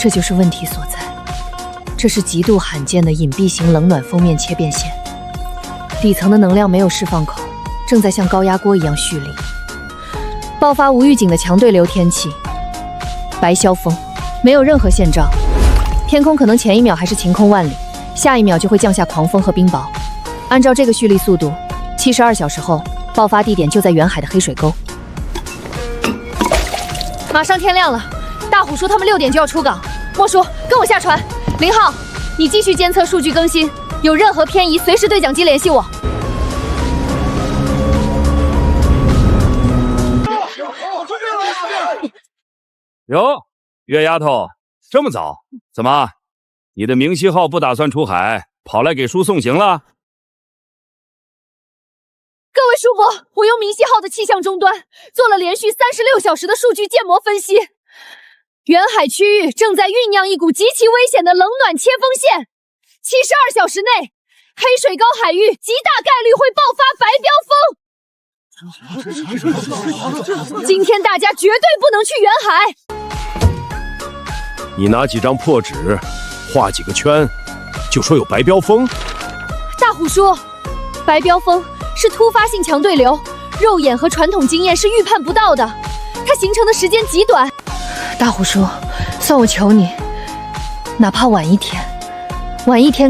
这就是问题所在。这是极度罕见的隐蔽型冷暖封面切变线，底层的能量没有释放口，正在像高压锅一样蓄力，爆发无预警的强对流天气。白霄风，没有任何线罩，天空可能前一秒还是晴空万里，下一秒就会降下狂风和冰雹。按照这个蓄力速度，72小时后，爆发地点就在远海的黑水沟。马上天亮了，大虎说他们6点就要出港。莫叔，跟我下船。林浩，你继续监测数据更新，有任何偏移，随时对讲机联系我。哟，月丫头，这么早？怎么，你的明溪号不打算出海，跑来给叔送行了？各位叔伯，我用明溪号的气象终端做了连续36小时的数据建模分析。远海区域正在酝酿一股极其危险的冷暖切风线，72小时内，黑水沟海域极大概率会爆发白飙风。今天大家绝对不能去远海。你拿几张破纸，画几个圈，就说有白飙风？大虎叔，白飙风是突发性强对流，肉眼和传统经验是预判不到的，它形成的时间极短。大虎叔，算我求你，哪怕晚一天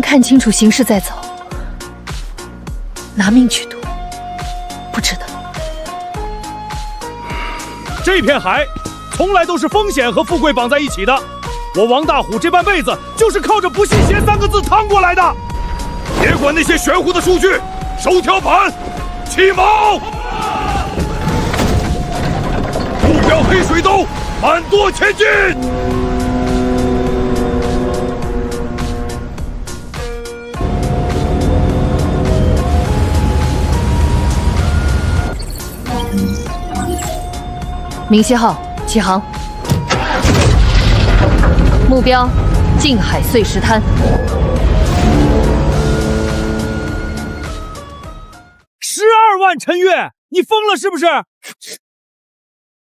看清楚形势再走，拿命去赌，不值得。这片海从来都是风险和富贵绑在一起的，我王大虎这半辈子就是靠着不信邪3个字趟过来的。别管那些玄乎的数据，手挑板，起锚，目标黑水沟，慢舵前进。明溪号起航，目标近海碎石滩。12万陈月，你疯了是不是？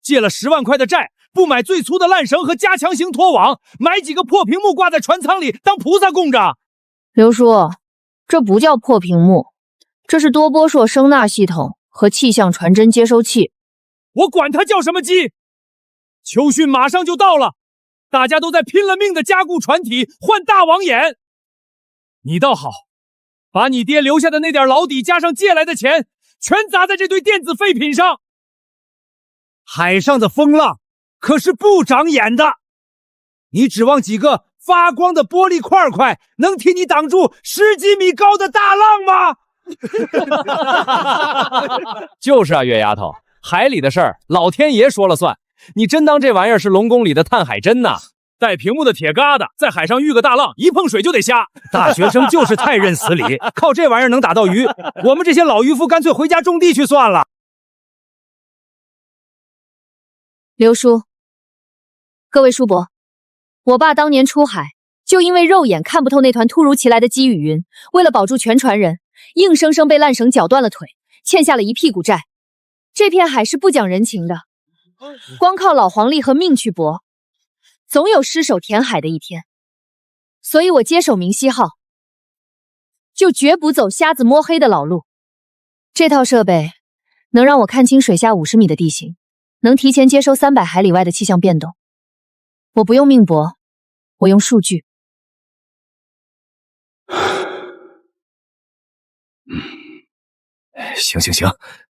借了10万块的债，不买最粗的烂绳和加强型拖网，买几个破屏幕挂在船舱里当菩萨供着。刘叔，这不叫破屏幕，这是多波硕声纳系统和气象传真接收器。我管它叫什么机！秋训马上就到了，大家都在拼了命的加固船体，换大网眼。你倒好，把你爹留下的那点老底加上借来的钱，全砸在这堆电子废品上。海上的风浪可是不长眼的，你指望几个发光的玻璃块块能替你挡住10几米高的大浪吗？就是啊，月丫头，海里的事儿老天爷说了算，你真当这玩意儿是龙宫里的探海针呐？带屏幕的铁疙瘩在海上遇个大浪，一碰水就得瞎。大学生就是太认死理，靠这玩意儿能打到鱼。我们这些老渔夫干脆回家种地去算了。刘叔，各位叔伯，我爸当年出海就因为肉眼看不透那团突如其来的积雨云，为了保住全船人，硬生生被烂绳绞断了腿，欠下了一屁股债。这片海是不讲人情的，光靠老黄历和命去搏，总有失手填海的一天。所以我接手明溪号，就绝不走瞎子摸黑的老路。这套设备能让我看清水下50米的地形，能提前接收300海里外的气象变动。我不用命搏，我用数据。行，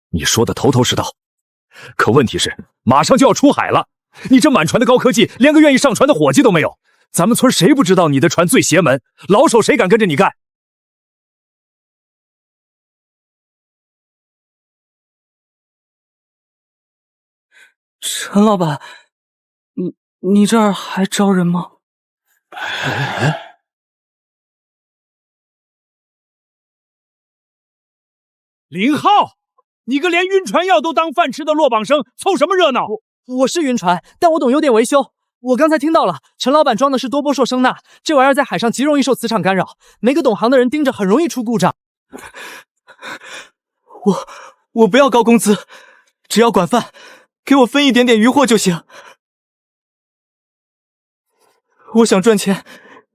你说的头头是道。可问题是，马上就要出海了，你这满船的高科技，连个愿意上船的伙计都没有。咱们村谁不知道你的船最邪门？老手谁敢跟着你干？陈老板，你这儿还招人吗？林浩，你个连晕船药都当饭吃的落榜生，凑什么热闹？我是晕船，但我懂有点维修。我刚才听到了，陈老板装的是多波硕声纳，这玩意儿在海上极容易受磁场干扰，没个懂行的人盯着很容易出故障。我不要高工资，只要管饭，给我分一点点渔获就行。我想赚钱，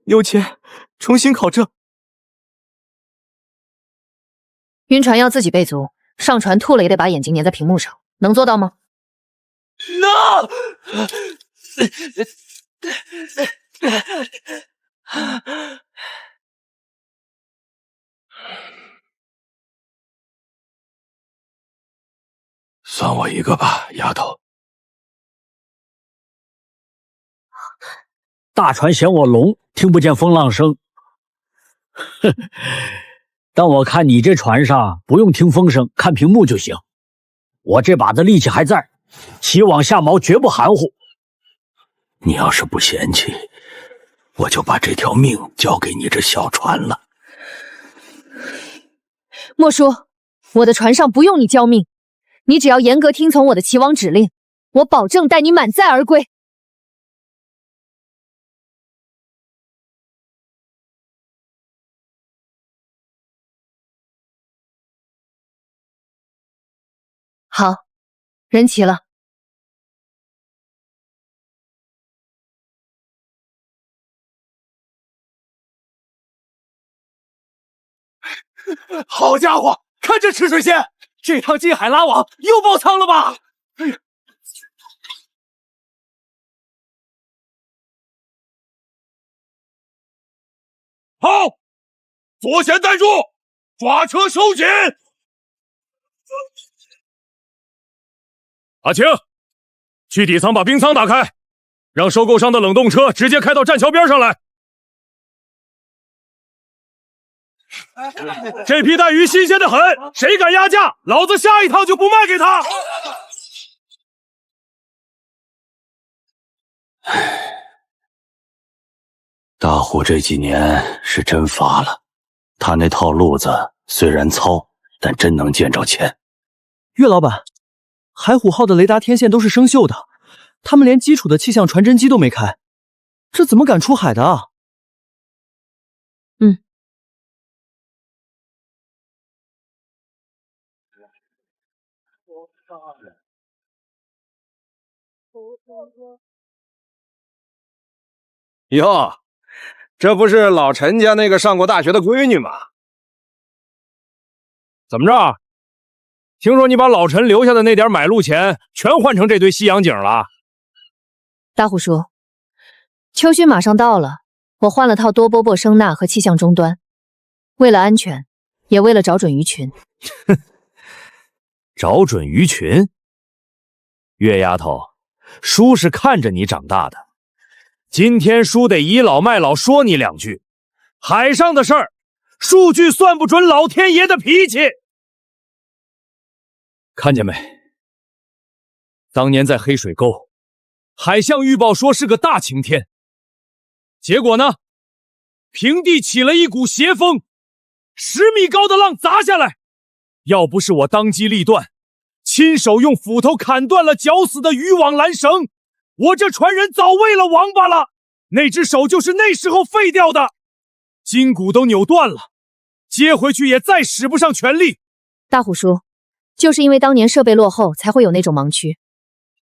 有钱重新考证。晕船药自己备足，上船吐了也得把眼睛粘在屏幕上，能做到吗？ No！ 算我一个吧，丫头。大船嫌我聋，听不见风浪声。哼，但我看你这船上不用听风声，看屏幕就行。我这把子力气还在，起往下锚绝不含糊。你要是不嫌弃，我就把这条命交给你这小船了。莫叔，我的船上不用你交命，你只要严格听从我的齐王指令，我保证带你满载而归。好，人齐了。好家伙，看这吃水线，这趟进海拉网又爆仓了吧？哎呀！好，左舷带住，抓车收紧。阿青，去底舱把冰舱打开，让收购商的冷冻车直接开到栈桥边上来。这批带鱼新鲜的很，谁敢压价，老子下一趟就不卖给他。大虎这几年是真发了，他那套路子虽然糙，但真能见着钱。岳老板，海虎号的雷达天线都是生锈的，他们连基础的气象传真机都没开，这怎么敢出海的啊？哟，这不是老陈家那个上过大学的闺女吗？怎么着？听说你把老陈留下的那点买路钱全换成这堆西洋景了？大虎叔，秋汛马上到了，我换了套多波波声呐和气象终端，为了安全，也为了找准鱼群。找准鱼群？月丫头，叔是看着你长大的，今天叔得倚老卖老说你两句。海上的事儿，数据算不准老天爷的脾气。看见没？当年在黑水沟，海象预报说是个大晴天，结果呢，平地起了一股邪风，10米高的浪砸下来，要不是我当机立断，亲手用斧头砍断了绞死的渔网缆绳，我这船人早喂了王八了。那只手就是那时候废掉的，筋骨都扭断了，接回去也再使不上全力。大虎叔，就是因为当年设备落后，才会有那种盲区。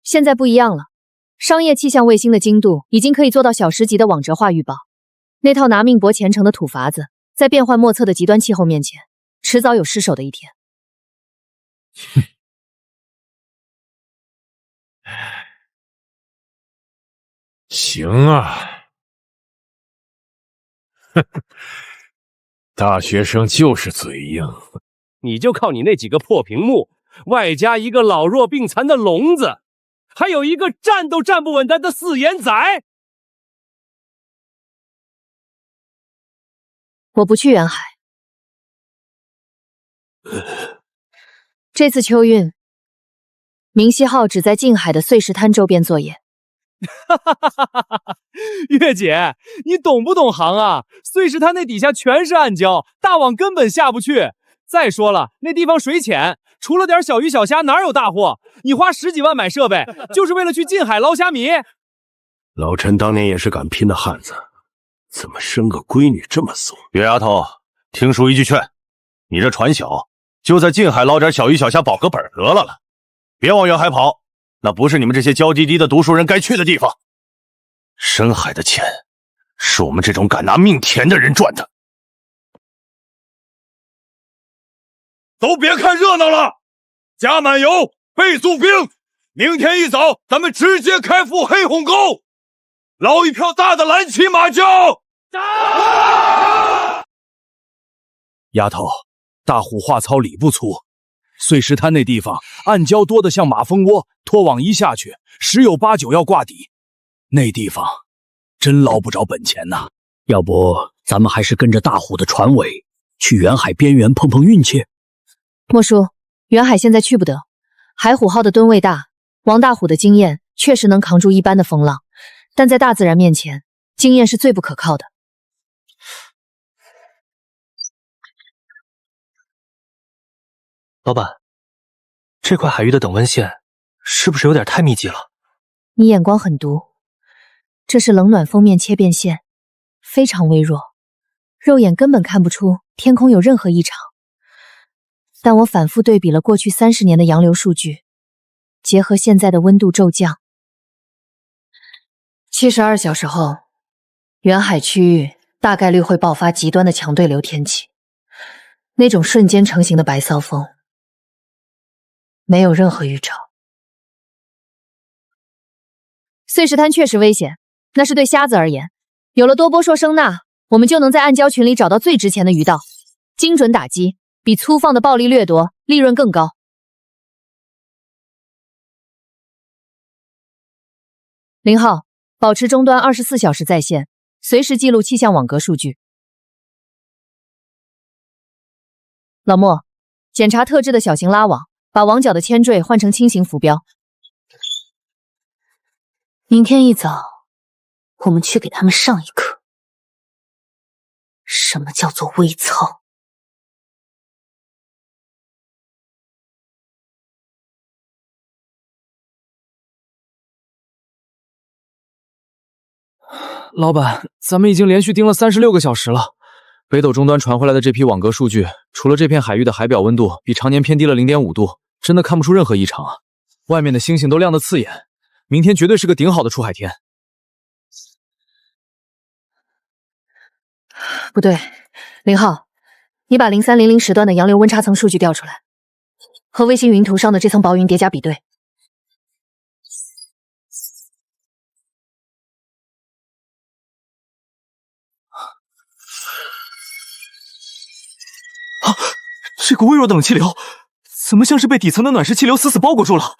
现在不一样了，商业气象卫星的精度已经可以做到小时级的网折化预报。那套拿命搏前程的土法子，在变幻莫测的极端气候面前，迟早有失手的一天。哼。行啊。大学生就是嘴硬，你就靠你那几个破屏幕，外加一个老弱病残的聋子，还有一个站都站不稳的4眼仔。我不去远海。这次秋运，明溪号只在近海的碎石滩周边作业。月姐，你懂不懂行啊？碎石滩那底下全是暗礁，大网根本下不去。再说了，那地方水浅，除了点小鱼小虾，哪有大货？你花10几万买设备，就是为了去近海捞虾米？老陈当年也是敢拼的汉子，怎么生个闺女这么怂？月丫头，听叔一句劝，你这船小，就在近海捞点小鱼小虾保个本得了，别往远海跑，那不是你们这些娇滴滴的读书人该去的地方。深海的钱是我们这种敢拿命填的人赚的。都别看热闹了，加满油，备足兵。明天一早，咱们直接开赴黑虹沟，捞一票大的蓝旗马鲛。丫头，大虎话糙理不粗，碎石滩那地方暗礁多得像马蜂窝，拖网一下去，10有8九要挂底。那地方真捞不着本钱呐。要不咱们还是跟着大虎的船尾去远海边缘碰碰运气。莫叔，远海现在去不得，海虎号的吨位大，王大虎的经验确实能扛住一般的风浪，但在大自然面前，经验是最不可靠的。老板，这块海域的等温线是不是有点太密集了？你眼光很毒，这是冷暖锋面切变线，非常微弱，肉眼根本看不出天空有任何异常。但我反复对比了过去30年的洋流数据，结合现在的温度骤降，72小时后，远海区域大概率会爆发极端的强对流天气，那种瞬间成型的白骚风，没有任何预兆。碎石滩确实危险，那是对瞎子而言。有了多波硕声呐，我们就能在暗礁群里找到最值钱的鱼道，精准打击，比粗放的暴力掠夺利润更高。0号，保持终端24小时在线，随时记录气象网格数据。老莫，检查特制的小型拉网，把网角的铅坠换成轻型浮标。明天一早，我们去给他们上一课，什么叫做微操。老板，咱们已经连续盯了36个小时了。北斗终端传回来的这批网格数据，除了这片海域的海表温度比常年偏低了0.5度，真的看不出任何异常啊。外面的星星都亮得刺眼，明天绝对是个顶好的出海天。不对，0号，你把0300时段的洋流温差层数据调出来，和卫星云图上的这层薄云叠加比对。这股微弱的冷气流，怎么像是被底层的暖湿气流死死包裹住了？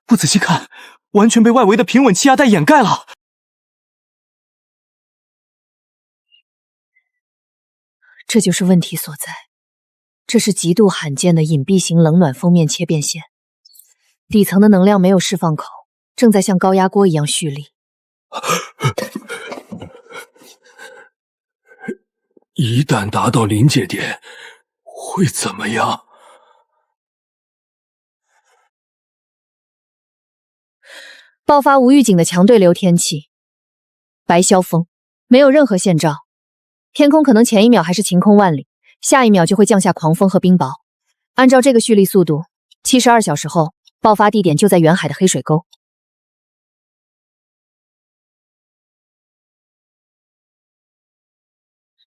不仔细看，完全被外围的平稳气压带掩盖了。这就是问题所在，这是极度罕见的隐蔽型冷暖锋面切变线，底层的能量没有释放口，正在像高压锅一样蓄力。一旦达到临界点，会怎么样？爆发无预警的强对流天气，白霄风，没有任何线兆，天空可能前一秒还是晴空万里，下一秒就会降下狂风和冰雹。按照这个蓄力速度，72小时后，爆发地点就在远海的黑水沟。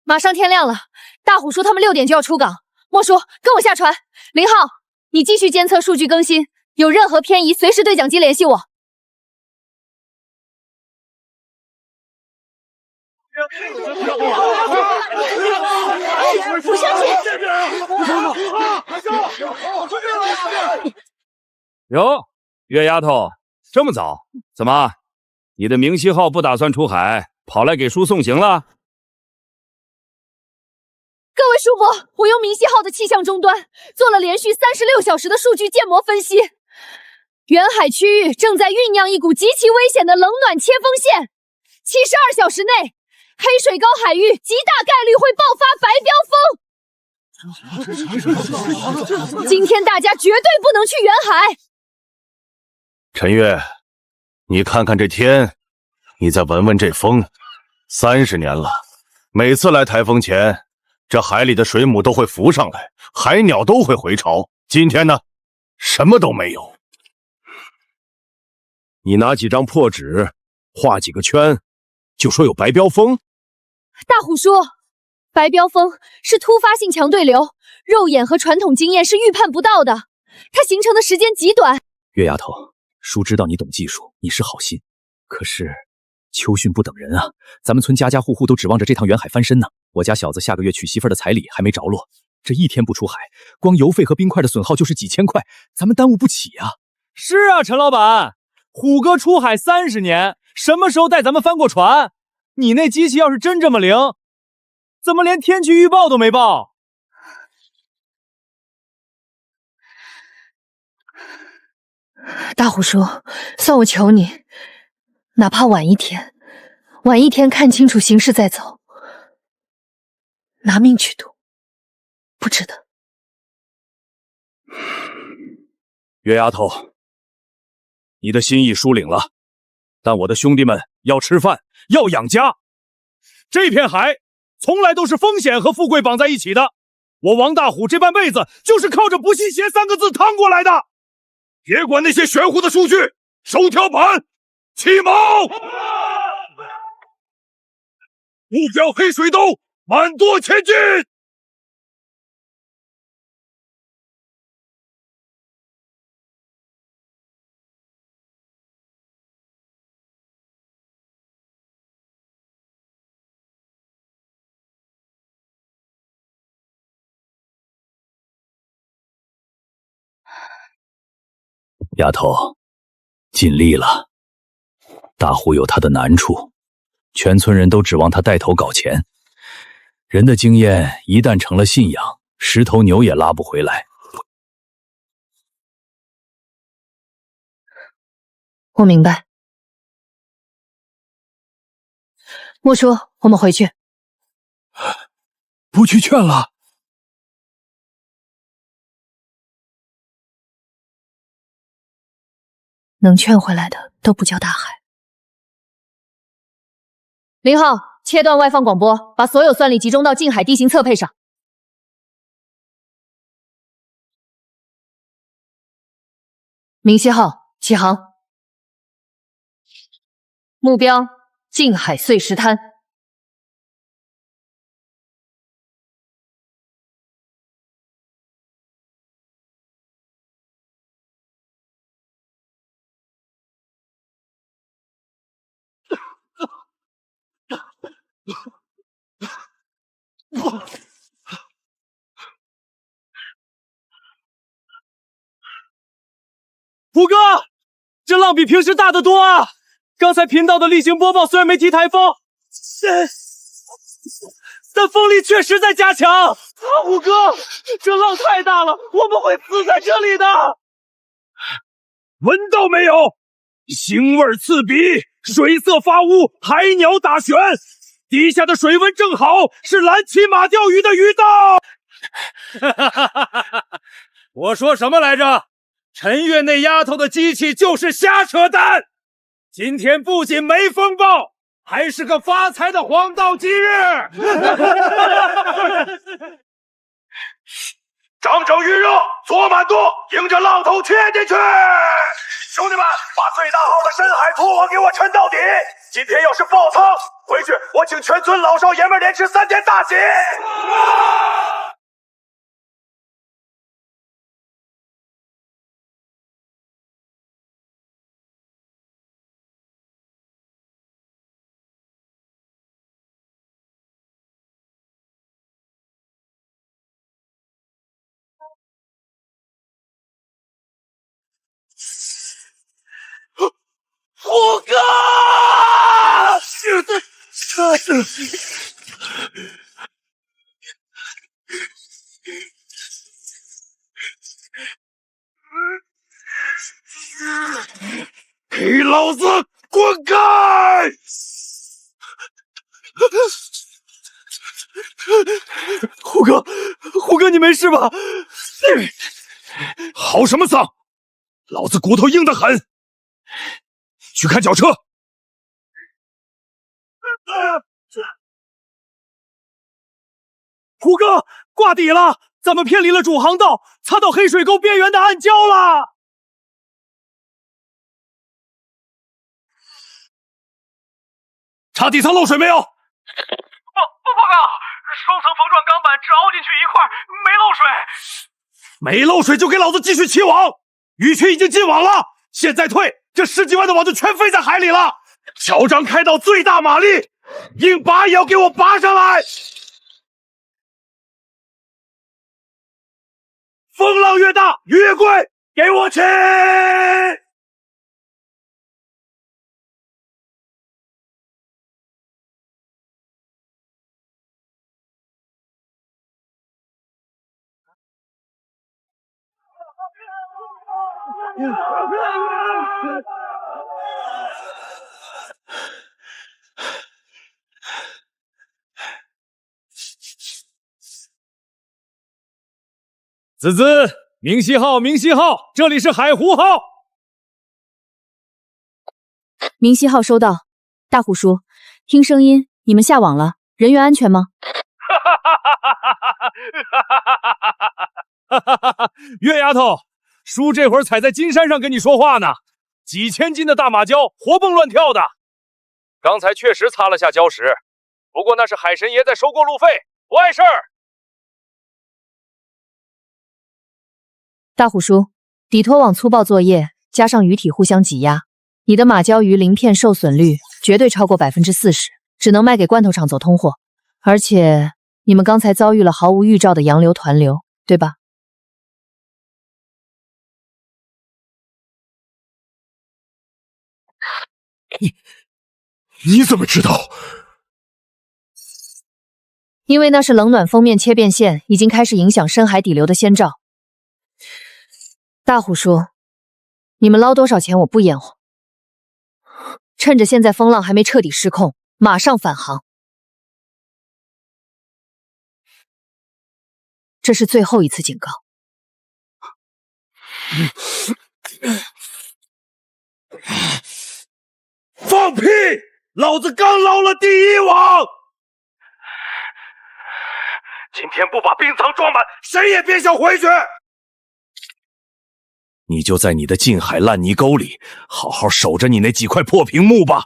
马上天亮了，大虎说他们6点就要出港。莫叔，跟我下船。0号，你继续监测数据更新，有任何偏移，随时对讲机联系我。不相信！哟，月丫头，这么早？怎么，你的明溪号不打算出海，跑来给叔送行了？各位叔伯，我用明溪号的气象终端做了连续36小时的数据建模分析，远海区域正在酝酿一股极其危险的冷暖切风线，72小时内，黑水沟海域极大概率会爆发白飙风。今天大家绝对不能去远海。陈月，你看看这天，你再闻闻这风，30年了，每次来台风前，这海里的水母都会浮上来，海鸟都会回巢。今天呢，什么都没有。你拿几张破纸，画几个圈，就说有白飙风？大虎叔，白飙风是突发性强对流，肉眼和传统经验是预判不到的，它形成的时间极短。月丫头，叔知道你懂技术，你是好心，可是秋训不等人啊，咱们村家家户户都指望着这趟远海翻身呢。我家小子下个月娶媳妇的彩礼还没着落，这一天不出海，光油费和冰块的损耗就是几千块，咱们耽误不起啊。是啊，陈老板，虎哥出海30年，什么时候带咱们翻过船？你那机器要是真这么灵，怎么连天气预报都没报？大虎叔，算我求你，哪怕晚一天看清楚形势再走，拿命去赌，不值得。月丫头，你的心意疏领了，但我的兄弟们要吃饭，要养家。这片海从来都是风险和富贵绑在一起的，我王大虎这半辈子就是靠着不信邪3个字趟过来的。别管那些玄乎的数据，手条板，起锚！目标黑水沟，满舵前进！丫头，尽力了。大虎有他的难处，全村人都指望他带头搞钱。人的经验一旦成了信仰，10头牛也拉不回来。我明白。莫叔，我们回去。不去劝了。能劝回来的都不叫大海。0号，切断外放广播，把所有算力集中到近海地形测配上。明7号，起航。目标：近海碎石滩。虎哥，这浪比平时大得多啊！刚才频道的例行播报虽然没提台风，但风力确实在加强。虎哥，这浪太大了，我们会死在这里的。闻到没有？腥味刺鼻，水色发乌，海鸟打旋，底下的水温正好，是蓝鳍马钓鱼的鱼道。我说什么来着？陈月那丫头的机器就是瞎扯淡。今天不仅没风暴，还是个发财的黄道吉日。掌整预热，左满舵，迎着浪头切进去。兄弟们，把最大号的深海拖网给我沉到底。今天要是爆仓，回去我请全村老少爷们连吃3天大喜。虎哥！给老子滚开！虎哥，你没事吧？嚎什么丧？老子骨头硬得很。去看脚车。虎哥，挂底了，咱们偏离了主航道，擦到黑水沟边缘的暗礁了。查底层漏水没有？报告，双层防撞钢板只凹进去一块，没漏水。没漏水就给老子继续起网！鱼群已经进网了，现在退，这10几万的网就全飞在海里了。乔章开到最大马力，硬拔也要给我拔上来！风浪越大越贵，给我起！滋滋，明西号，明西号，这里是海湖号。明西号收到。大虎叔，听声音，你们下网了，人员安全吗？月丫头，叔这会儿踩在金山上跟你说话呢，几千斤的大马鲛活蹦乱跳的。刚才确实擦了下礁石，不过那是海神爷在收过路费，不碍事儿。大虎叔，底拖网粗暴作业，加上鱼体互相挤压，你的马鲛鱼鳞片受损率绝对超过40%，只能卖给罐头厂做通货。而且你们刚才遭遇了毫无预兆的洋流团流，对吧？你怎么知道？因为那是冷暖锋面切变线已经开始影响深海底流的先兆。大虎叔，你们捞多少钱我不验乎，趁着现在风浪还没彻底失控，马上返航。这是最后一次警告。放屁！老子刚捞了第1网，今天不把冰舱装满，谁也别想回去。你就在你的近海烂泥沟里好好守着你那几块破屏幕吧。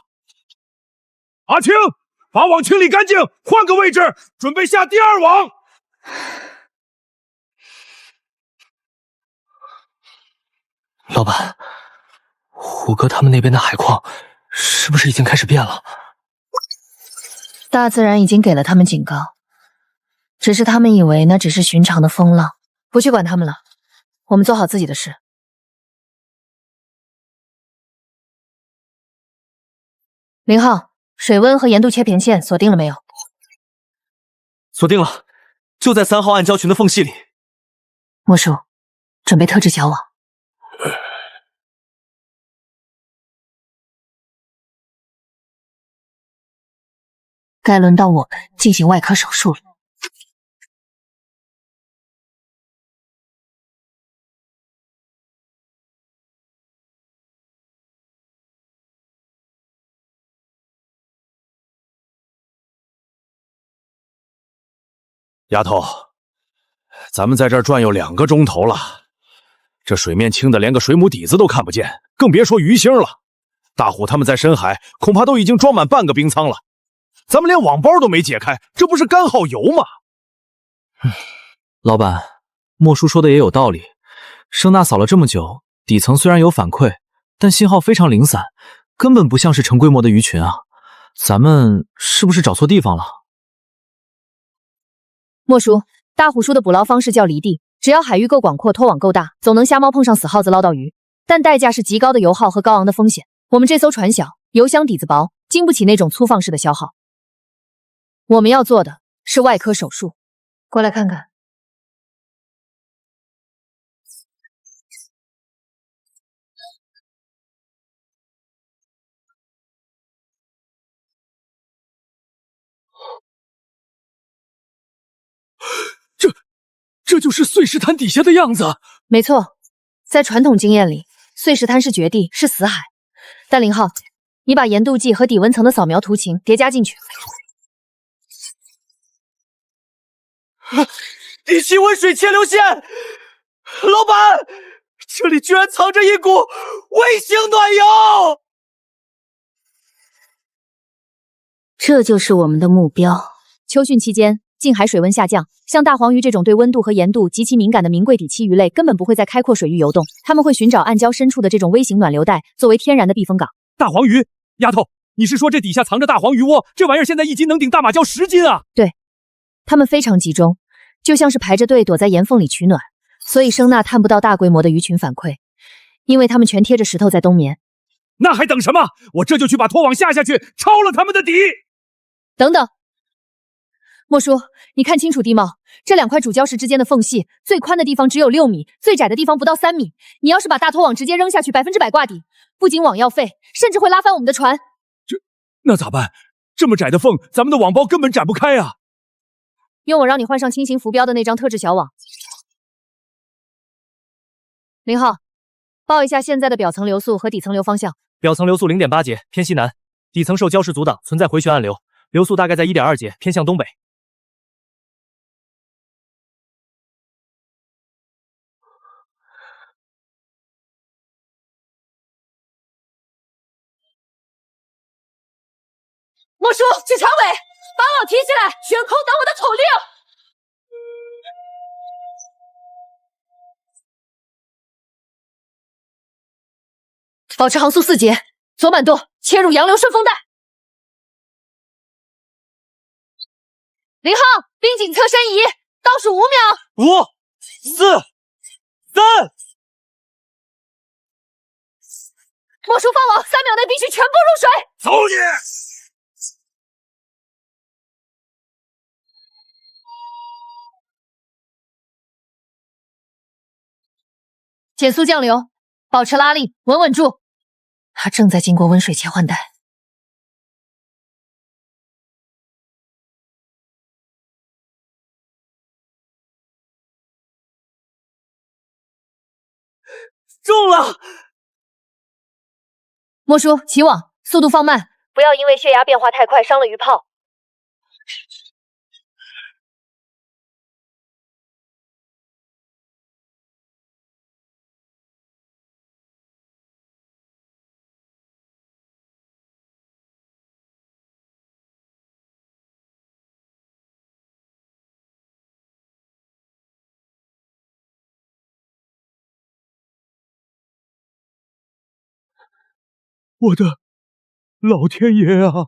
阿青，把网清理干净，换个位置，准备下第2网。老板，虎哥他们那边的海况是不是已经开始变了？大自然已经给了他们警告，只是他们以为那只是寻常的风浪，不去管他们了。我们做好自己的事。0号，水温和盐度切片线锁定了没有？锁定了，就在3号暗礁群的缝隙里。莫叔，准备特制绞网。该轮到我们进行外科手术了。丫头，咱们在这儿转悠2个钟头了，这水面清的连个水母底子都看不见，更别说鱼星了。大虎他们在深海恐怕都已经装满半个冰舱了，咱们连网包都没解开，这不是干耗油吗？老板，莫叔说的也有道理。声呐扫了这么久，底层虽然有反馈，但信号非常零散，根本不像是成规模的鱼群啊。咱们是不是找错地方了？莫叔，大虎叔的捕捞方式叫离地，只要海域够广阔，拖网够大，总能瞎猫碰上死耗子捞到鱼，但代价是极高的油耗和高昂的风险。我们这艘船小，油箱底子薄，经不起那种粗放式的消耗。我们要做的是外科手术，过来看看。这就是碎石滩底下的样子。没错，在传统经验里，碎石滩是绝地，是死海。但0号，你把盐度计和底温层的扫描图形叠加进去。底气温水切流线，老板，这里居然藏着一股卫星暖油！这就是我们的目标。秋汛期间，近海水温下降，像大黄鱼这种对温度和盐度极其敏感的名贵底栖鱼类根本不会在开阔水域游动，它们会寻找暗礁深处的这种微型暖流带作为天然的避风港。大黄鱼，丫头，你是说这底下藏着大黄鱼窝？这玩意儿现在一斤能顶大马鲛10斤啊！对，它们非常集中，就像是排着队躲在岩缝里取暖，所以声呐探不到大规模的鱼群反馈，因为它们全贴着石头在冬眠。那还等什么？我这就去把拖网下去，抄了他们的底！等等。莫叔，你看清楚地貌，这2块主礁石之间的缝隙，最宽的地方只有6米，最窄的地方不到3米。你要是把大拖网直接扔下去，100%挂底，不仅网要废，甚至会拉翻我们的船。那咋办？这么窄的缝，咱们的网包根本展不开啊！用我让你换上轻型浮标的那张特制小网。0号，报一下现在的表层流速和底层流方向。表层流速0.8节，偏西南；底层受礁石阻挡，存在回旋暗流，流速大概在1.2节，偏向东北。莫叔，去船尾，把网提起来，悬空等我的口令。保持航速4节，左满舵，切入洋流顺风带。0号，冰颈侧身移，倒数5秒。5、4、3。莫叔放网，3秒内必须全部入水。走你！减速降流，保持拉力，稳稳住。它正在经过温水切换带。中了！莫叔，起网，速度放慢，不要因为血压变化太快伤了鱼泡。我的老天爷啊！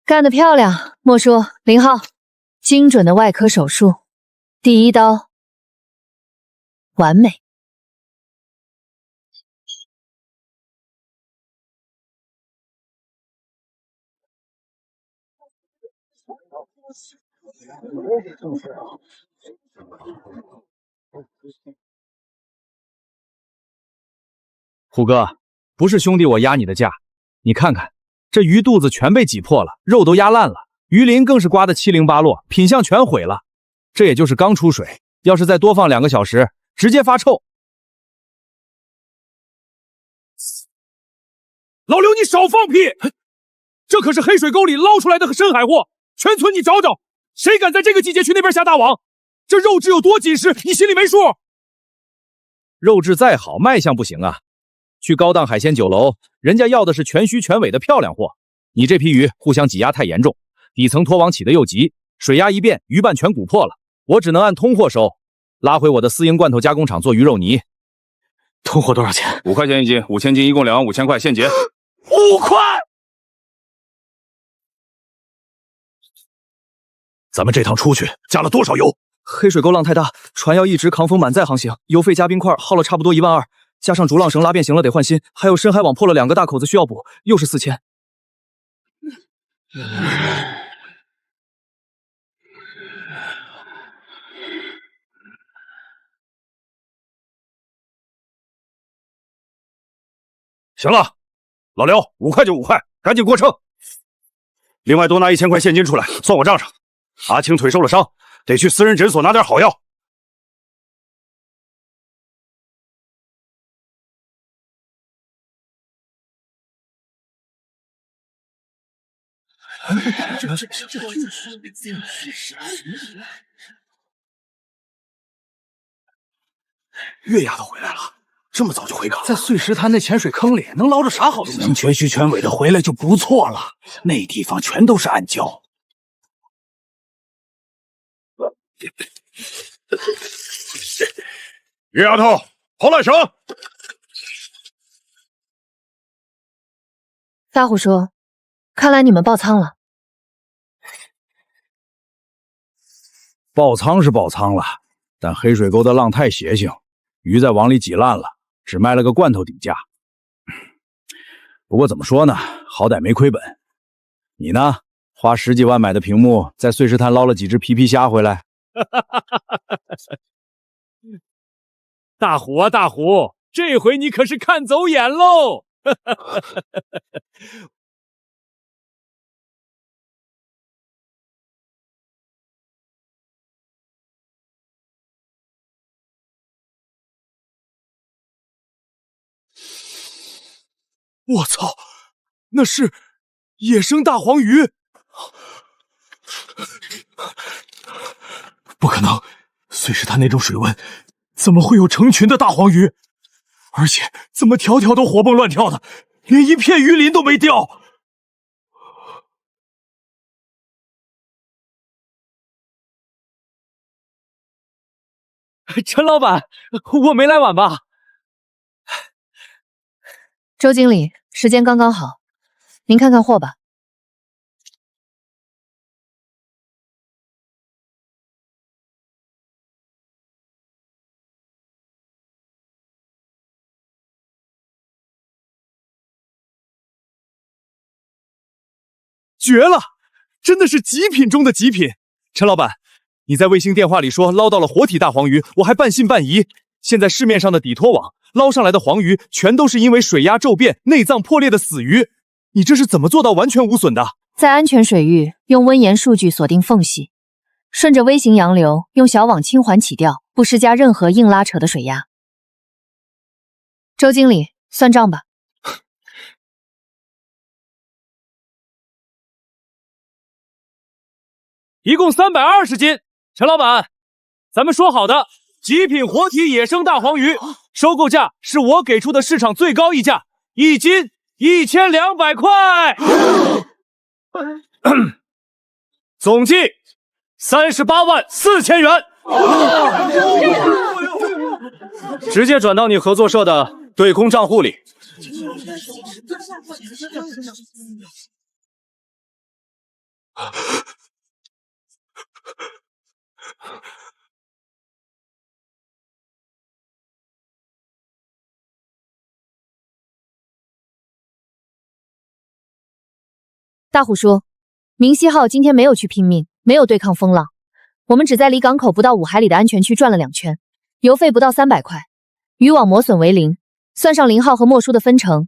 干得漂亮，莫叔，0号，精准的外科手术，第1刀，完美。虎哥，不是兄弟我压你的价，你看看这鱼肚子全被挤破了，肉都压烂了，鱼鳞更是刮得七零八落，品相全毁了。这也就是刚出水，要是再多放2个小时，直接发臭。老刘，你少放屁！这可是黑水沟里捞出来的深海货，全村你找找，谁敢在这个季节去那边下大网？这肉质有多紧实，你心里没数？肉质再好，卖相不行啊。去高档海鲜酒楼，人家要的是全须全尾的漂亮货。你这批鱼互相挤压太严重，底层拖网起得又急，水压一变，鱼瓣全鼓破了。我只能按通货收，拉回我的私营罐头加工厂做鱼肉泥。通货多少钱？5块钱1斤，5000斤，一共2万5000块，现结。5块！咱们这趟出去加了多少油？黑水沟浪太大，船要一直扛风满载航行，油费加冰块耗了差不多12000，加上逐浪绳拉变形了得换新，还有深海网破了2个大口子需要补，又是4000。行了，老刘，5块就5块，赶紧过秤。另外多拿1000块现金出来，算我账上。阿青腿受了伤，得去私人诊所拿点好药。月丫头回来了，这么早就回港了？在碎石滩那潜水坑里能捞着啥好东西？能全须全尾的回来就不错了。那地方全都是暗礁。月丫头，跑缆绳！大虎叔，看来你们爆仓了。爆仓是爆仓了，但黑水沟的浪太邪性，鱼在网里挤烂了，只卖了个罐头底价。不过怎么说呢，好歹没亏本。你呢？花10几万买的屏幕，在碎石滩捞了几只皮皮虾回来。大虎啊，大虎，这回你可是看走眼喽！我操，那是野生大黄鱼！不可能，碎石滩那种水温，怎么会有成群的大黄鱼？而且怎么条条都活蹦乱跳的，连一片鱼鳞都没掉？陈老板，我没来晚吧？周经理，时间刚刚好，您看看货吧。绝了，真的是极品中的极品！陈老板，你在卫星电话里说捞到了活体大黄鱼，我还半信半疑。现在市面上的底拖网捞上来的黄鱼，全都是因为水压骤变、内脏破裂的死鱼。你这是怎么做到完全无损的？在安全水域用温盐数据锁定缝隙，顺着微型洋流用小网轻缓起钓，不施加任何硬拉扯的水压。周经理，算账吧。一共320斤。陈老板，咱们说好的极品活体野生大黄鱼，收购价是我给出的市场最高溢价，1斤1200块，总计38万4千元，直接转到你合作社的对公账户里。大虎叔，明溪号今天没有去拼命，没有对抗风浪，我们只在离港口不到5海里的安全区转了2圈，油费不到300块，渔网磨损为0，算上林浩和莫叔的分成，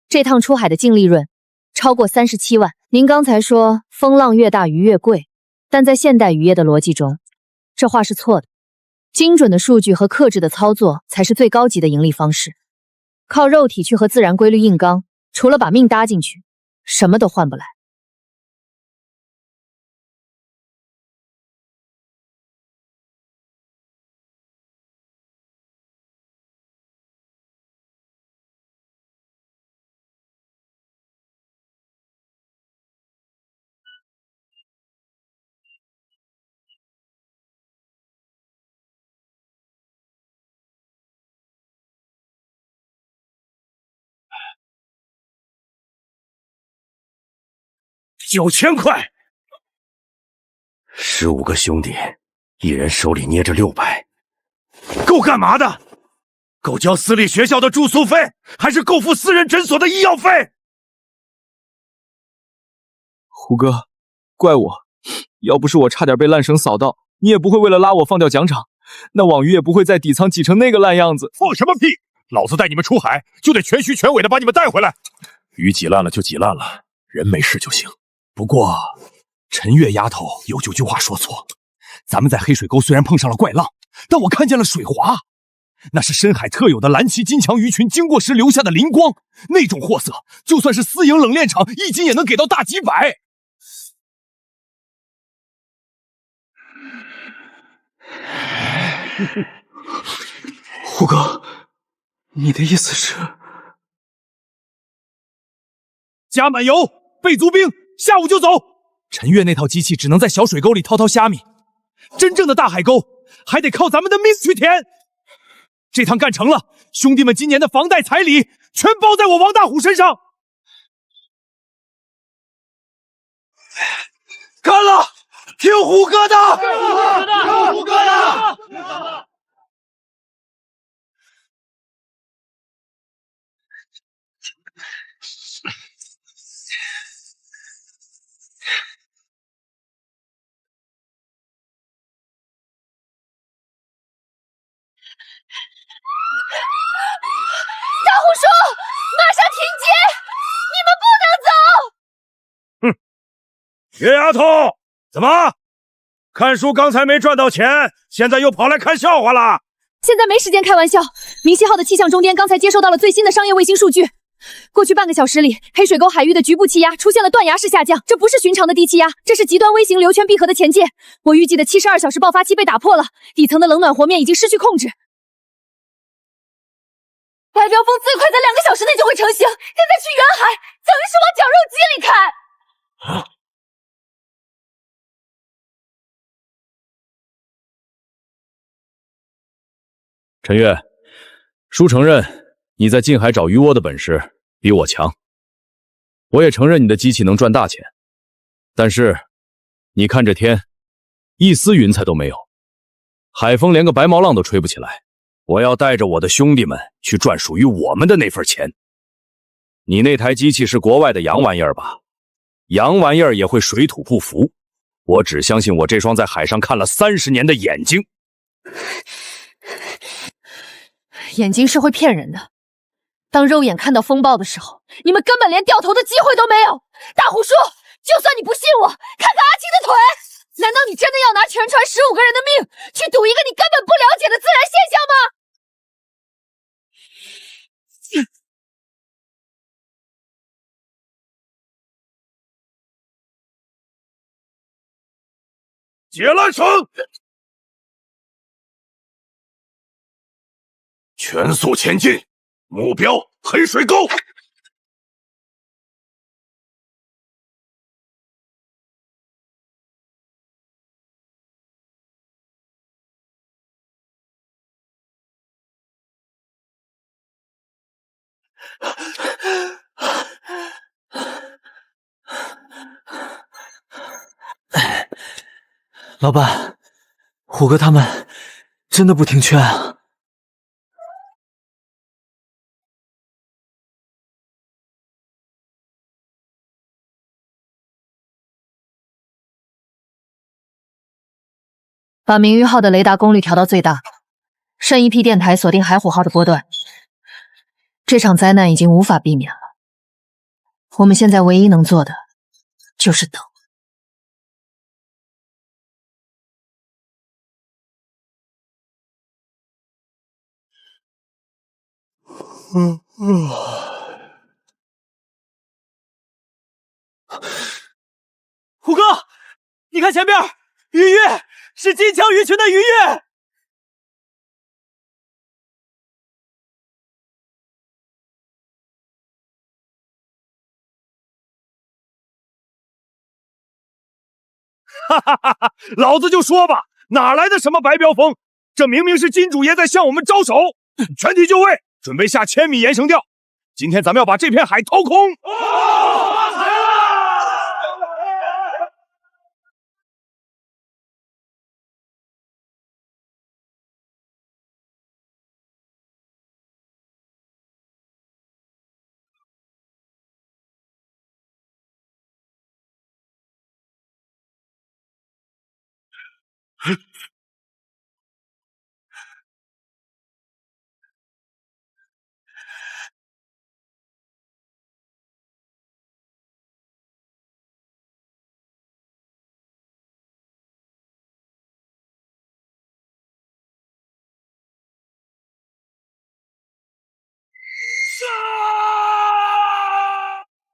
这趟出海的净利润超过37万。您刚才说风浪越大鱼越贵，但在现代渔业的逻辑中，这话是错的。精准的数据和克制的操作才是最高级的盈利方式。靠肉体去和自然规律硬刚，除了把命搭进去，什么都换不来。9000块，15个兄弟，一人手里捏着600，够干嘛的？够交私立学校的住宿费，还是够付私人诊所的医药费？胡哥，怪我，要不是我差点被烂绳扫到，你也不会为了拉我放掉奖场，那网鱼也不会在底仓挤成那个烂样子。放什么屁！老子带你们出海，就得全须全尾的把你们带回来。鱼挤烂了就挤烂了，人没事就行。不过，陈月丫头有句话说错，咱们在黑水沟虽然碰上了怪浪，但我看见了水华，那是深海特有的蓝鳍金枪鱼群经过时留下的灵光，那种货色，就算是私营冷链厂1斤也能给到大几百。胡哥，你的意思是？加满油，备足兵，下午就走。陈月那套机器只能在小水沟里掏虾米，真正的大海沟还得靠咱们的命去填。这趟干成了，兄弟们今年的房贷彩礼全包在我王大虎身上。干了！听虎哥的！听虎哥的！大虎叔，马上停机！你们不能走！月丫头，怎么？看书刚才没赚到钱，现在又跑来看笑话了？现在没时间开玩笑。明溪号的气象中间刚才接收到了最新的商业卫星数据，过去半个小时里，黑水沟海域的局部气压出现了断崖式下降，这不是寻常的低气压，这是极端微型流圈闭合的前届。我预计的72小时爆发期被打破了，底层的冷暖和面已经失去控制。白标峰最快在2个小时内就会成型，现在去远海，等于是往绞肉机里开。陈月，叔承认你在近海找鱼窝的本事比我强，我也承认你的机器能赚大钱，但是你看这天，一丝云彩都没有，海风连个白毛浪都吹不起来。我要带着我的兄弟们去赚属于我们的那份钱。你那台机器是国外的洋玩意儿吧？洋玩意儿也会水土不服，我只相信我这双在海上看了30年的眼睛。眼睛是会骗人的，当肉眼看到风暴的时候，你们根本连掉头的机会都没有。大虎叔，就算你不信我，看看阿青的腿，难道你真的要拿全船15个人的命去赌一个你根本不了解的自然现象吗？解了绳，全速前进，目标黑水沟。老板，虎哥他们真的不听劝啊？把明玉号的雷达功率调到最大，剩一批电台锁定海虎号的波段。这场灾难已经无法避免了，我们现在唯一能做的就是等。虎哥，你看前边，鱼跃，是金枪鱼群的鱼跃。哈哈哈哈！老子就说吧，哪来的什么白标峰？这明明是金主爷在向我们招手！全体就位，准备下1000米延绳钓。今天咱们要把这片海掏空！发财了！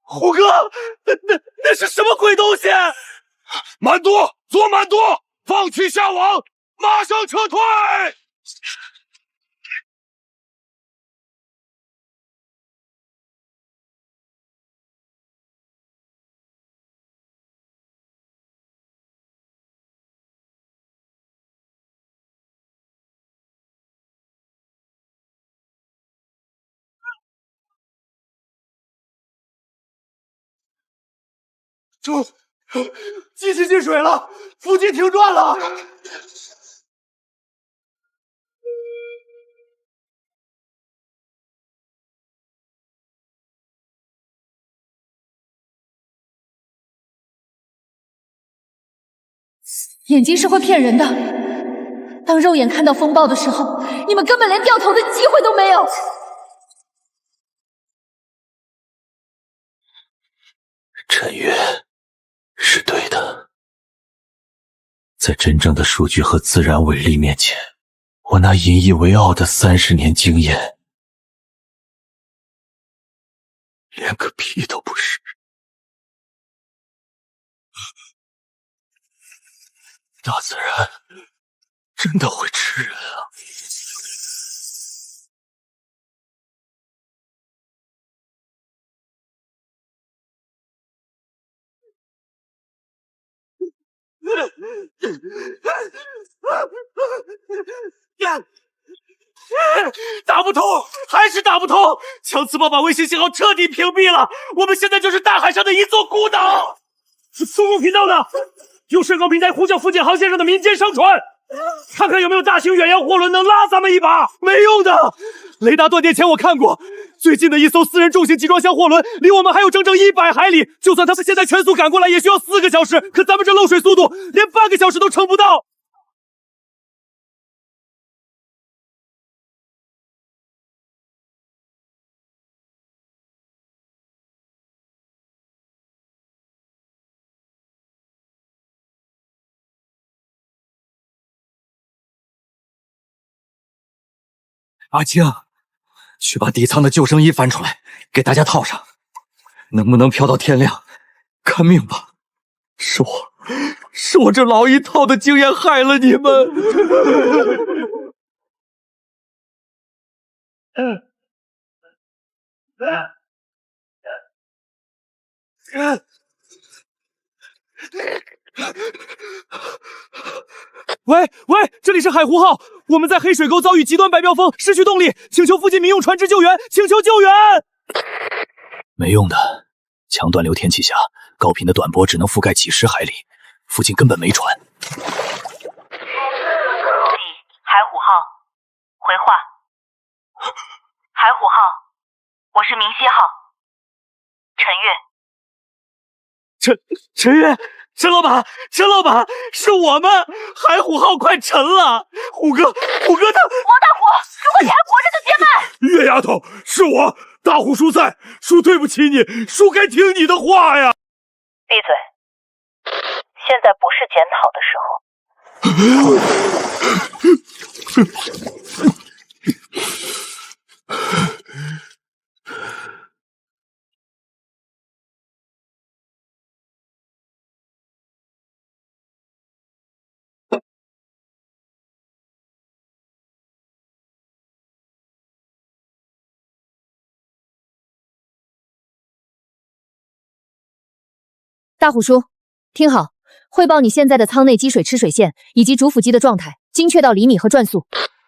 虎哥，那是什么鬼东西？满舵，左满舵，放弃下网，马上撤退！机器进水了，附近停转了。眼睛是会骗人的。当肉眼看到风暴的时候，你们根本连掉头的机会都没有。陈月是对的，在真正的数据和自然伟力面前，我那引以为傲的30年经验，连个屁都不是。大自然真的会吃人啊！打不通，还是打不通！强磁暴把卫星信号彻底屏蔽了，我们现在就是大海上的一座孤岛。苏共频道呢？用顺沟平台呼叫附近航线上的民间商船，看看有没有大型远洋货轮能拉咱们一把。没用的，雷达断电前我看过，最近的一艘私人重型集装箱货轮离我们还有整整100海里，就算他们现在全速赶过来，也需要4个小时。可咱们这漏水速度，连半个小时都撑不到。阿青，去把底舱的救生衣翻出来，给大家套上。能不能漂到天亮，看命吧。是我这老一套的经验害了你们。喂，这里是海湖号，我们在黑水沟遭遇极端白飙风，失去动力，请求附近民用船只救援，请求救援。没用的，强断流天气下，高频的短波只能覆盖几10海里，附近根本没船。海虎号，回话。海虎号，我是明熙号，陈月。陈月，陈老板，是我们海虎号快沉了，虎哥他……王大虎，如果你还活着就结拜。月丫头，是我，大虎叔在，叔对不起你，叔该听你的话呀。闭嘴，现在不是检讨的时候。大虎叔，听好，汇报你现在的舱内积水吃水线以及主辅机的状态，精确到厘米和转速。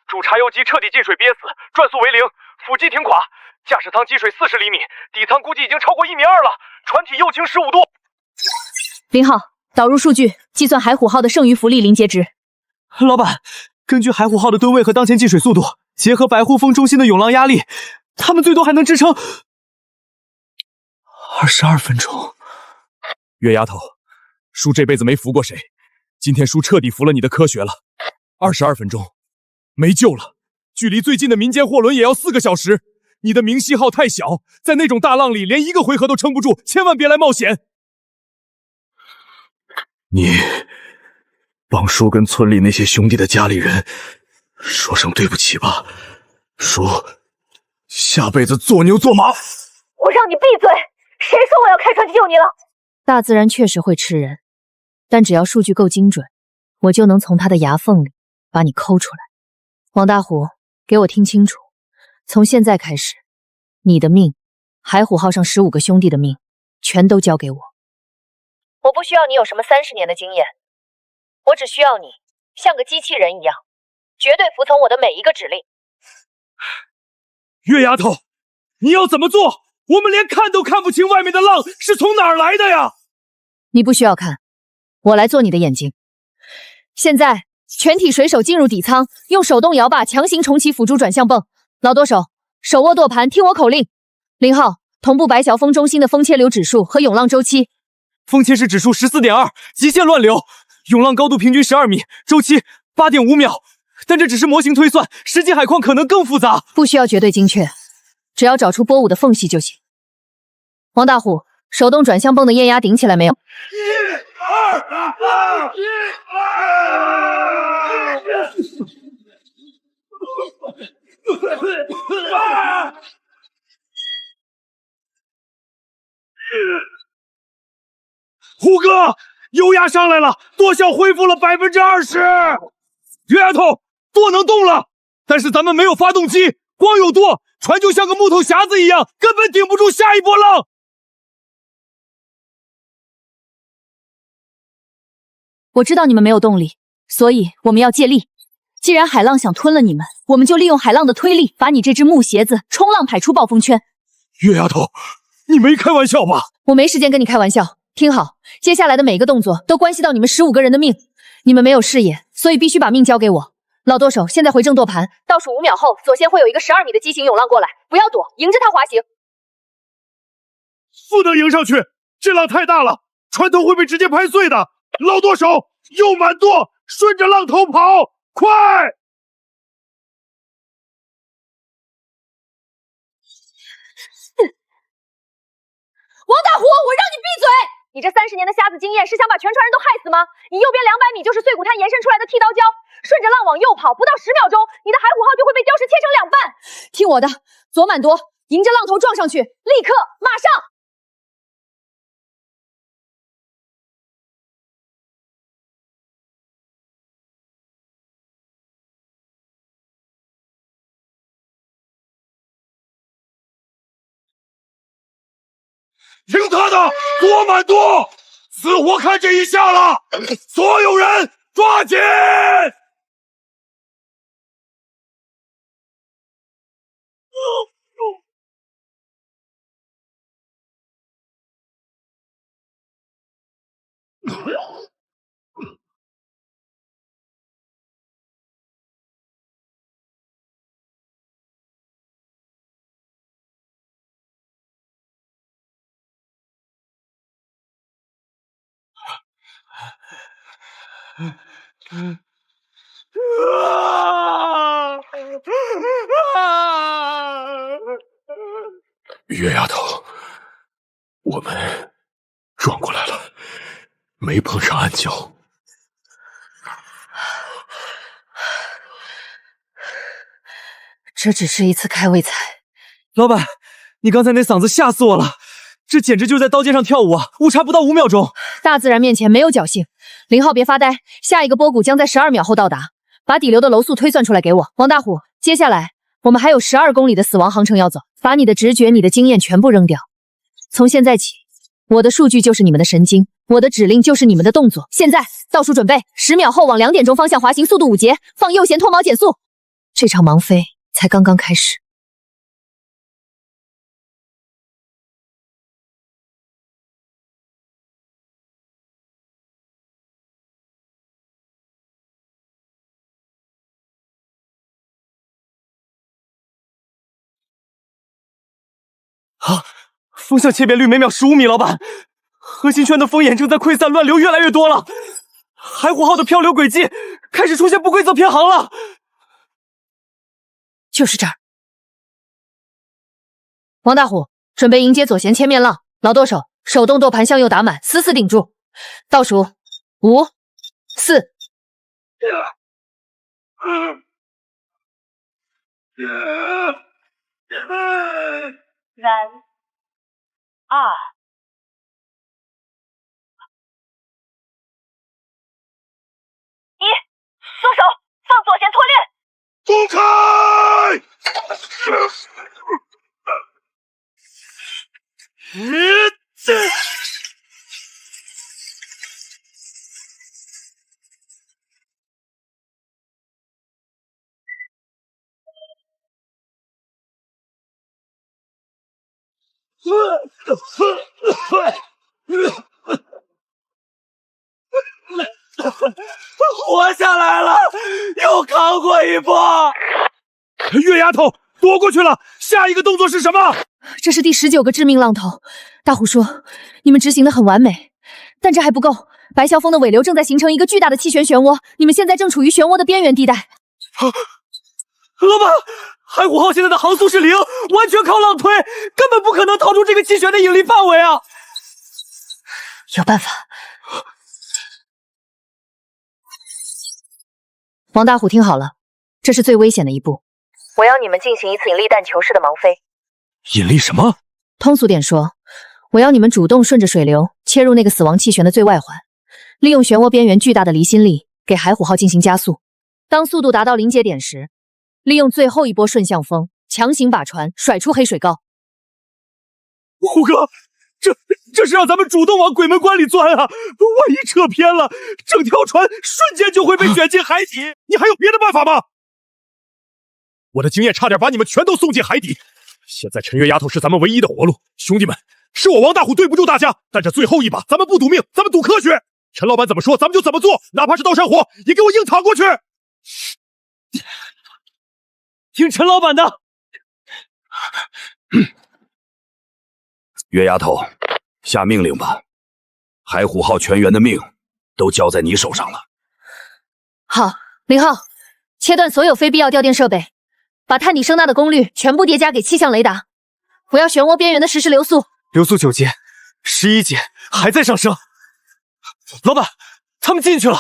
主柴油机彻底进水憋死，转速为0，辅机停垮，驾驶舱积水40厘米，底舱估计已经超过1.2米了，船体右倾15度。林浩，导入数据，计算海虎号的剩余浮力临界值。老板，根据海虎号的吨位和当前进水速度，结合百户峰中心的涌浪压力，他们最多还能支撑22分钟。月丫头，叔这辈子没服过谁，今天叔彻底服了你的科学了。22分钟，没救了。距离最近的民间货轮也要4个小时。你的明熙号太小，在那种大浪里连1个回合都撑不住，千万别来冒险。你帮叔跟村里那些兄弟的家里人说声对不起吧，叔下辈子做牛做马。我让你闭嘴！谁说我要开船去救你了？大自然确实会吃人，但只要数据够精准，我就能从它的牙缝里把你抠出来。王大虎，给我听清楚，从现在开始，你的命，海虎号上15个兄弟的命，全都交给我。我不需要你有什么30年的经验，我只需要你像个机器人一样，绝对服从我的每一个指令。月丫头，你要怎么做？我们连看都看不清外面的浪是从哪儿来的呀！你不需要看，我来做你的眼睛。现在，全体水手进入底舱，用手动摇把强行重启辅助转向泵。老舵手，手握舵盘，听我口令。0号，同步白小风中心的风切流指数和涌浪周期。风切时指数14.2，极限乱流，涌浪高度平均12米，周期8.5秒。但这只是模型推算，实际海况可能更复杂。不需要绝对精确，只要找出波舞的缝隙就行。王大虎，手动转向泵的液压顶起来没有？1、2、虎哥，油压上来了，舵效恢复了20%。月牙头，舵能动了，但是咱们没有发动机，光有舵，船就像个木头匣子一样，根本顶不住下一波浪。我知道你们没有动力，所以我们要借力。既然海浪想吞了你们，我们就利用海浪的推力，把你这只木鞋子冲浪排出暴风圈。月牙头，你没开玩笑吧？我没时间跟你开玩笑，听好，接下来的每个动作都关系到你们15个人的命。你们没有视野，所以必须把命交给我。老舵手，现在回正舵盘，倒数5秒后，左舷会有一个12米的机型涌浪过来，不要躲，迎着它滑行。不能迎上去，这浪太大了，船头会被直接拍碎的。老舵手，右满舵，顺着浪头跑，快！王大虎，我让你闭嘴！你这30年的瞎子经验是想把全船人都害死吗？你右边200米就是碎骨滩延伸出来的剃刀礁，顺着浪往右跑，不到10秒钟，你的海虎号就会被礁石切成2半。听我的，左满舵，迎着浪头撞上去，立刻，马上！听他的，舵满舵，死活看这一下了！所有人抓紧！月丫头，我们撞过来了，没碰上暗礁。这只是一次开胃菜。老板，你刚才那嗓子吓死我了，这简直就是在刀尖上跳舞啊！误差不到5秒钟。大自然面前没有侥幸。0号别发呆，下一个波谷将在12秒后到达。把底流的楼速推算出来给我。王大虎，接下来我们还有12公里的死亡航程要走，把你的直觉、你的经验全部扔掉。从现在起，我的数据就是你们的神经，我的指令就是你们的动作。现在倒数准备，10秒后往2点钟方向滑行，速度5节，放右舷脱锚减速。这场盲飞才刚刚开始。啊！风向切变率每秒15米，老板，核心圈的风眼正在溃散，乱流越来越多了。海虎号的漂流轨迹开始出现不规则偏航了。就是这儿。王大虎，准备迎接左舷切面浪。老舵手，手动舵盘向右打满，死死顶住。倒数5、4。3、2、1，松手，放左舷脱链。松开！活下来了，又扛过一波。月丫头躲过去了，下一个动作是什么？这是第19个致命浪头。大虎叔，你们执行的很完美，但这还不够。白霄峰的尾流正在形成一个巨大的气旋漩涡，你们现在正处于漩涡的边缘地带。老板，海虎号现在的航速是0，完全靠浪推，根本不可能逃出这个气旋的引力范围啊！有办法。王大虎，听好了，这是最危险的一步。我要你们进行一次引力弹球式的盲飞。引力什么？通俗点说，我要你们主动顺着水流切入那个死亡气旋的最外环，利用漩涡边缘巨大的离心力给海虎号进行加速。当速度达到临界点时，利用最后一波顺向风强行把船甩出黑水沟。虎哥，这是让咱们主动往鬼门关里钻啊！万一扯偏了，整条船瞬间就会被卷进海底。你还有别的办法吗？我的经验差点把你们全都送进海底。现在陈月丫头是咱们唯一的活路，兄弟们，是我王大虎对不住大家，但这最后一把，咱们不赌命，咱们赌科学。陈老板怎么说，咱们就怎么做，哪怕是刀山火，也给我硬躺过去。听陈老板的。月丫头，下命令吧，海虎号全员的命都交在你手上了。好，0号，切断所有非必要调电设备，把探底声呐的功率全部叠加给气象雷达。我要漩涡边缘的实时流速，流速9阶、11阶，还在上升。老板，他们进去了。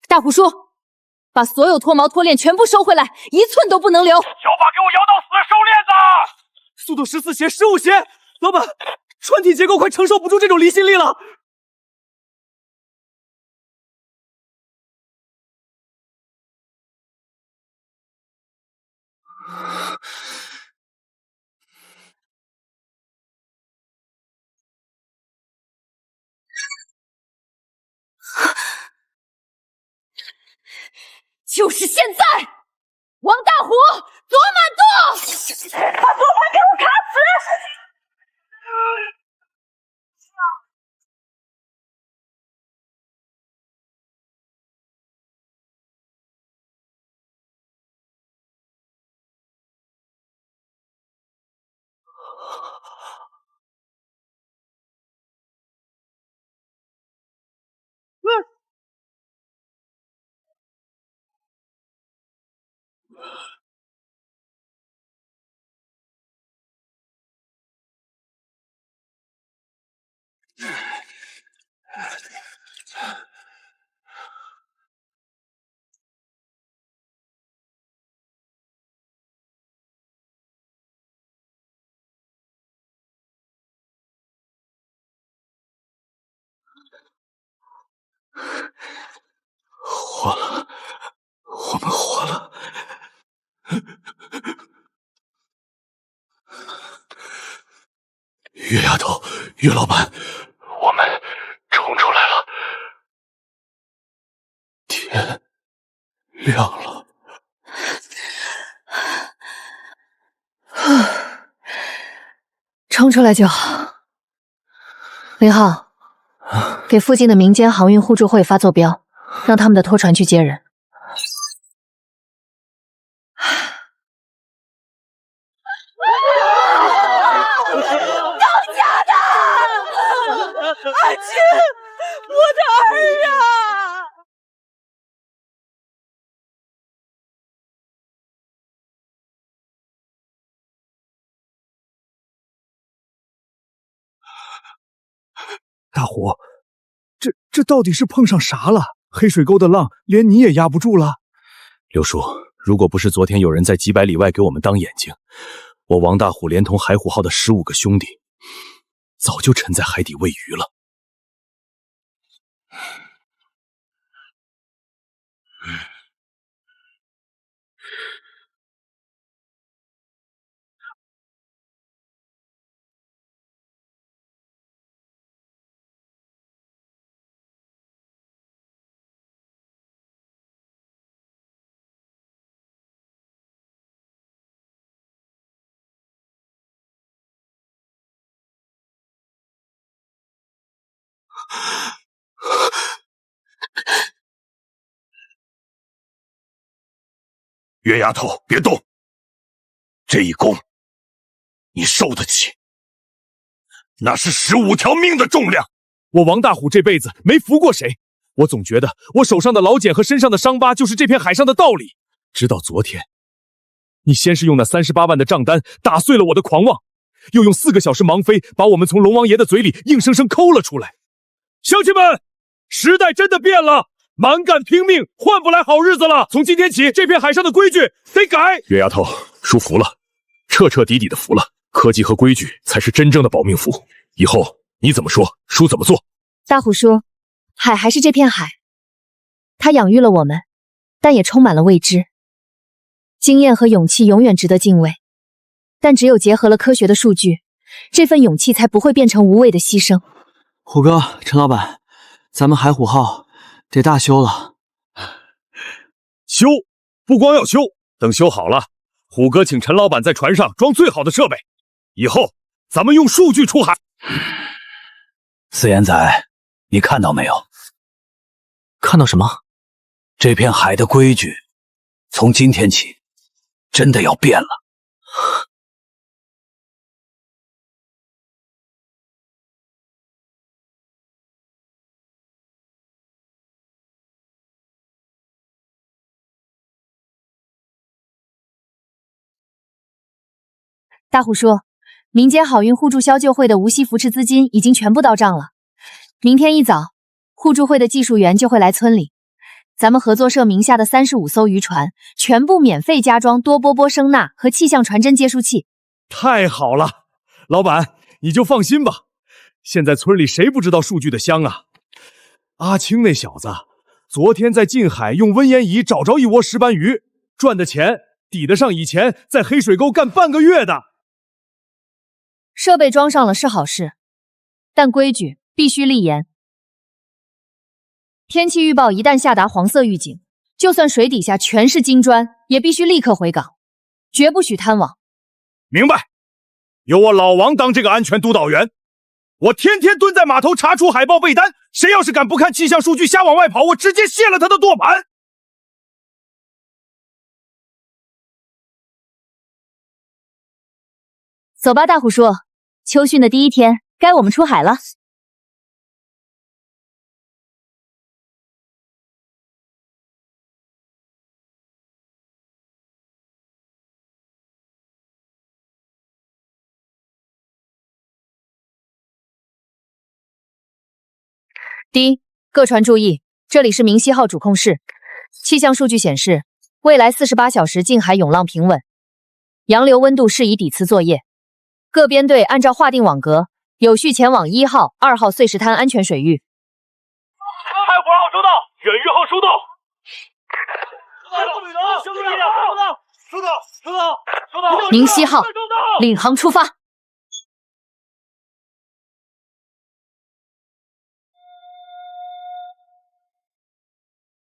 大虎叔，把所有脱毛脱链全部收回来，一寸都不能留。小把给我摇到死，收链子！速度14鞋、15鞋。老板，船体结构快承受不住这种离心力了。就是现在！王大虎，左满舵，把舵盘给我卡死！活了，我们活了。岳丫头，岳老板，我们冲出来了。天亮了。冲出来就好。0号，给附近的民间航运互助会发坐标，让他们的拖船去接人。当家的，阿金，我的儿啊！大虎，这到底是碰上啥了？黑水沟的浪连你也压不住了。刘叔，如果不是昨天有人在几百里外给我们当眼睛，我王大虎连同海虎号的15个兄弟，早就沉在海底喂鱼了。月丫头，别动，这一攻你受得起？那是15条命的重量。我王大虎这辈子没服过谁，我总觉得我手上的老茧和身上的伤疤就是这片海上的道理。直到昨天，你先是用那38万的账单打碎了我的狂妄，又用4个小时盲飞把我们从龙王爷的嘴里硬生生抠了出来。乡亲们，时代真的变了，蛮干拼命换不来好日子了。从今天起，这片海上的规矩得改。月丫头，叔服了，彻彻底底的服了。科技和规矩才是真正的保命符，以后你怎么说，叔怎么做。大虎叔，海还是这片海，它养育了我们，但也充满了未知。经验和勇气永远值得敬畏，但只有结合了科学的数据，这份勇气才不会变成无谓的牺牲。虎哥，陈老板，咱们海虎号得大修了。修，不光要修，等修好了，虎哥请陈老板在船上装最好的设备，以后咱们用数据出海。四眼仔，你看到没有？看到什么？这片海的规矩，从今天起，真的要变了。大虎叔，民间好运互助消救会的无息扶持资金已经全部到账了。明天一早，互助会的技术员就会来村里，咱们合作社名下的35艘渔船全部免费加装多波波声呐和气象传真接收器。太好了，老板你就放心吧。现在村里谁不知道数据的香啊？阿青那小子昨天在近海用温盐仪找着一窝石斑鱼，赚的钱抵得上以前在黑水沟干半个月的。设备装上了是好事，但规矩必须立严。天气预报一旦下达黄色预警，就算水底下全是金砖，也必须立刻回港，绝不许贪网。明白，由我老王当这个安全督导员，我天天蹲在码头查出海报备单，谁要是敢不看气象数据瞎往外跑，我直接卸了他的舵盘。走吧，大虎叔，秋训的第一天，该我们出海了。第一，各船注意，这里是明溪号主控室。气象数据显示，未来48小时近海涌浪平稳，洋流温度适宜抵磁作业。各编队按照划定网格，有序前往1号、2号碎石滩安全水域。海虎号收到，忍日号收到。明溪号领航出发。